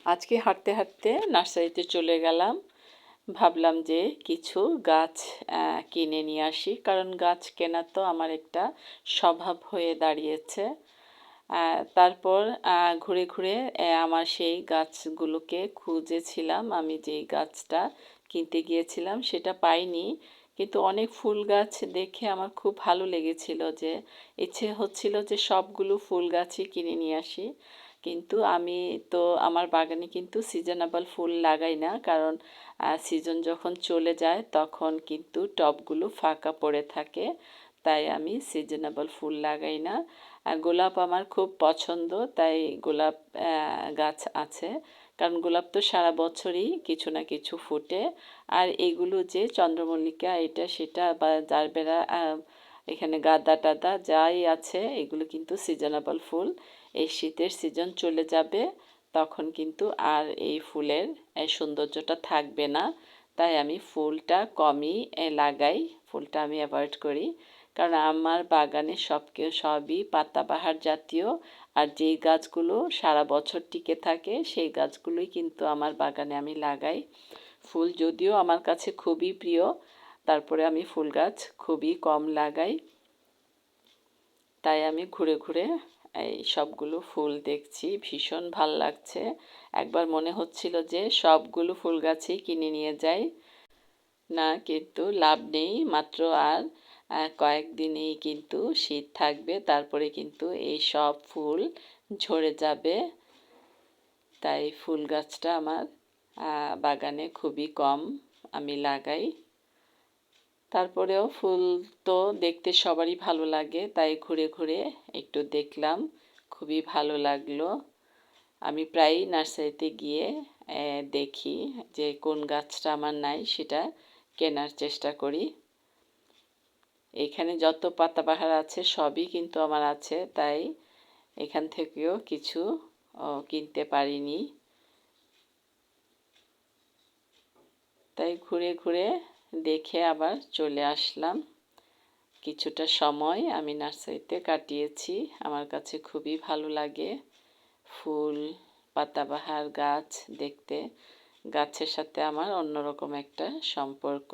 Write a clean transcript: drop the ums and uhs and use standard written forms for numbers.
আজকে হাঁটতে হাঁটতে নার্সারিতে চলে গেলাম। ভাবলাম যে কিছু গাছ কিনে নিয়ে আসি, কারণ গাছ কেনা তো আমার একটা স্বভাব হয়ে দাঁড়িয়েছে। তারপর ঘুরে ঘুরে আমার সেই গাছগুলোকে খুঁজেছিলাম। আমি যেই গাছটা কিনতে গিয়েছিলাম সেটা পাইনি, কিন্তু অনেক ফুল গাছ দেখে আমার খুব ভালো লেগেছিল, যে ইচ্ছে হচ্ছিল যে সবগুলো ফুল গাছই কিনে নিয়ে আসি। কিন্তু আমি তো আমার বাগানে কিন্তু সিজনেবল ফুল লাগাই না, কারণ সিজন যখন চলে যায় তখন কিন্তু টবগুলো ফাঁকা পড়ে থাকে, তাই আমি সিজনেবল ফুল লাগাই না। গোলাপ আমার খুব পছন্দ, তাই গোলাপ গাছ আছে, কারণ গোলাপ তো সারা বছরই কিছু না কিছু ফোটে। আর এগুলো যে চন্দ্রমল্লিকা এটা সেটা বা জারবেরা, এখানে গাঁদা টাদা যাই আছে, এগুলো কিন্তু সিজনেবল ফুল। এই শীতের সিজন চলে যাবে, তখন কিন্তু আর এই ফুলের সৌন্দর্যটা থাকবে না। তাই আমি ফুলটা কমই লাগাই, ফুলটা আমি অ্যাভয়েড করি, কারণ আমার বাগানে সবই পাতাবাহার জাতীয়। আর যেই গাছগুলো সারা বছর টিকে থাকে সেই গাছগুলোই কিন্তু আমার বাগানে আমি লাগাই। ফুল যদিও আমার কাছে খুবই প্রিয়, তারপরে আমি ফুল গাছ খুবই কম লাগাই। তাই আমি ঘুরে ঘুরে এই সবগুলো ফুল দেখছি, ভীষণ ভাল লাগছে। একবার মনে হচ্ছিল যে সবগুলো ফুল গাছই কিনে নিয়ে যাই, না কিন্তু লাভ নেই। মাত্র আর কয়েকদিনেই কিন্তু শীত থাকবে, তারপরে কিন্তু এই সব ফুল ঝরে যাবে। তাই ফুল গাছটা আমার বাগানে খুবই কম আমি লাগাই। তারপরেও ফুল তো দেখতে সবারই ভালো লাগে, তাই ঘুরে ঘুরে একটু দেখলাম, খুবই ভালো লাগলো। আমি প্রায়ই নার্সারিতে গিয়ে দেখি যে কোন গাছটা আমার নাই, সেটা কেনার চেষ্টা করি। এখানে যত পাতাবাহার আছে সবই কিন্তু আমার আছে, তাই এখান থেকেও কিছু কিনতে পারিনি। তাই ঘুরে ঘুরে দেখে আবার চলে আসলাম। কিছুটা সময় আমি নার্সারিতে কাটিয়েছি, আমার কাছে খুবই ভালো লাগে ফুল পাতাবাহার গাছ দেখতে। গাছের সাথে আমার অন্যরকম একটা সম্পর্ক।